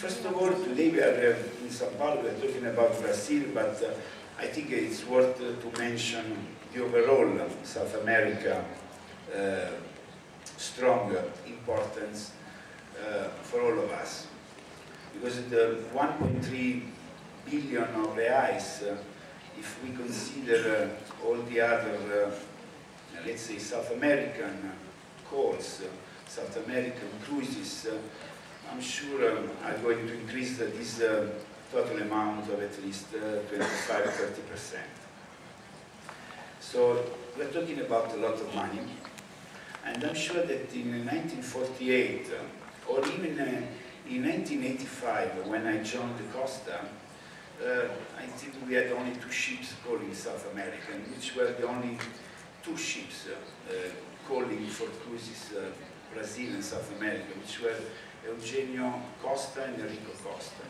First of all, today we are in São Paulo, we are talking about Brazil, but I think it's worth to mention the overall South America strong importance for all of us. Because the 1.3 billion of reais, if we consider all the other, let's say, South American calls, South American cruises, I'm sure are going to increase this total amount of at least 25–30%. So we're talking about a lot of money, and I'm sure that in 1948 or even in 1985, when I joined the Costa, I think we had only 2 ships calling South America, which were the only 2 ships calling for cruises Brazil and South America, which were Eugenio Costa and Enrico Costa.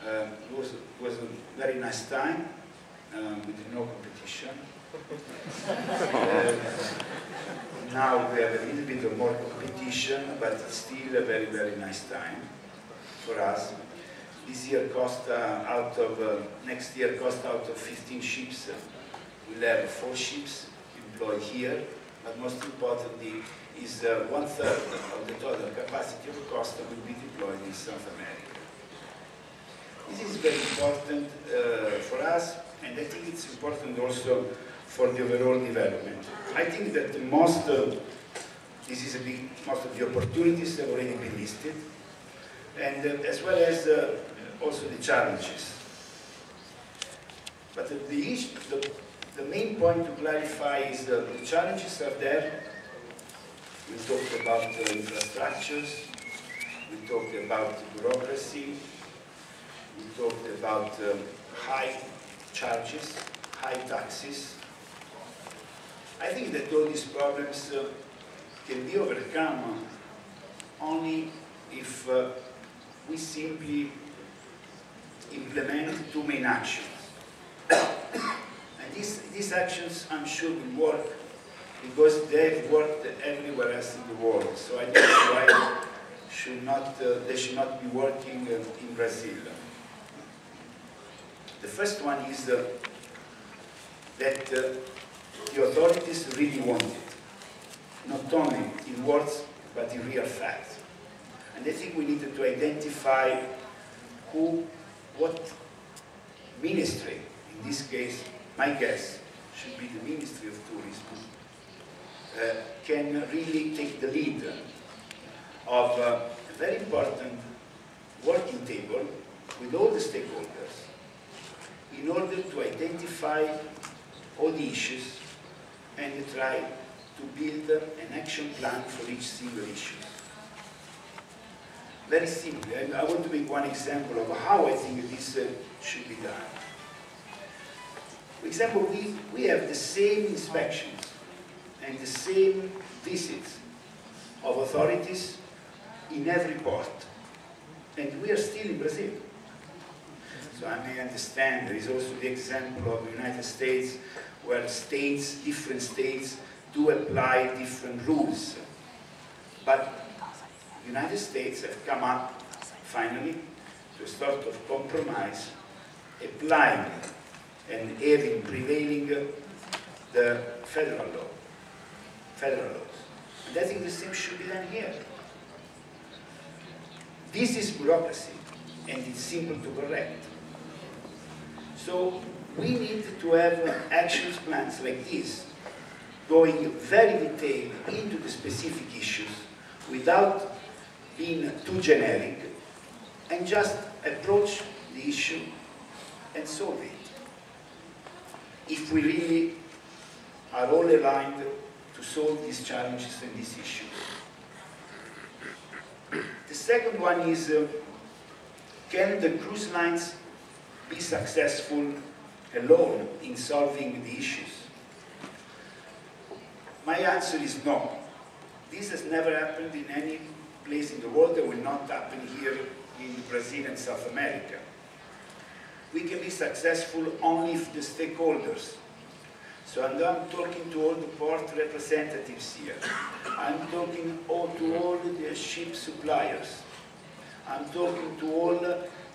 It was a very nice time with no competition. Now we have a little bit of more competition, but it's still a very, very nice time for us. This year, Costa next year, Costa out of 15 ships will have 4 ships employed here, but most importantly is 1/3 of the total capacity of Costa will be deployed in South America. This is very important for us, and I think it's important also for the overall development. I think that most of the opportunities have already been listed, and as well as also the challenges. But the main point to clarify is the challenges are there. We talked about infrastructures, we talked about bureaucracy, we talked about high charges, high taxes. I think that all these problems can be overcome only if we simply implement 2 main actions. And these actions, I'm sure, will work because they've worked everywhere else in the world. So I don't know why they should not be working in Brazil. The first one is that the authorities really want it, not only in words, but in real fact. And I think we needed to identify what ministry, in this case, my guess, should be the Ministry of Tourism, can really take the lead of a very important working table with all the stakeholders in order to identify all the issues and try to build an action plan for each single issue. Very simply, I want to make one example of how I think this should be done. For example, we have the same inspections and the same visits of authorities in every port, and we are still in Brazil. So I may understand there is also the example of the United States, where different states do apply different rules. But the United States have come up, finally, to a sort of compromise, applying and having prevailing the federal laws. And I think the same should be done here. This is bureaucracy, and it's simple to correct. So we need to have action plans like this, going very detailed into the specific issues without being too generic, and just approach the issue and solve it. If we really are all aligned to solve these challenges and these issues. The second one is, can the cruise lines be successful alone in solving the issues? My answer is no. This has never happened in any place in the world. That will not happen here in Brazil and South America. We can be successful only if the stakeholders. So I'm talking to all the port representatives here. I'm talking to all the ship suppliers. I'm talking to all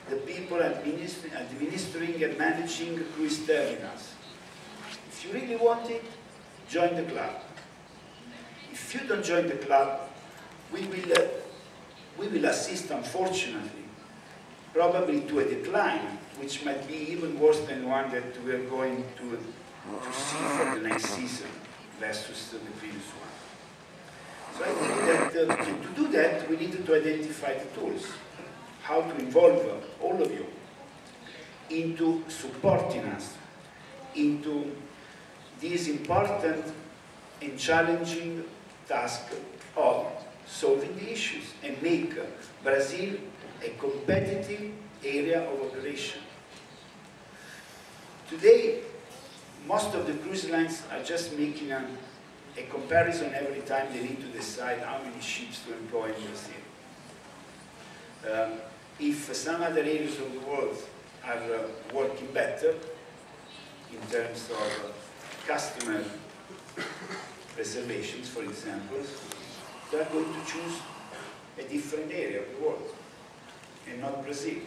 the people administering and managing cruise terminals. If you really want it, join the club. If you don't join the club, we will assist, unfortunately, probably to a decline, which might be even worse than one that we are going to see for the next season versus the previous one. So I think that to do that, we needed to identify the tools, how to involve all of you into supporting us, into this important and challenging task of solving the issues and make Brazil a competitive area of operation. Today, most of the cruise lines are just making a comparison every time they need to decide how many ships to employ in Brazil. If some other areas of the world are working better in terms of customer reservations, for example, they are going to choose a different area of the world and not Brazil.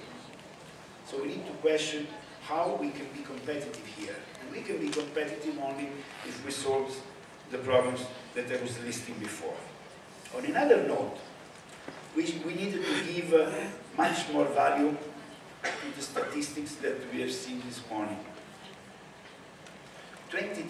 So we need to question how we can be competitive here. And we can be competitive only if we solve the problems that I was listing before. On another note, we needed to give much more value to the statistics that we have seen this morning.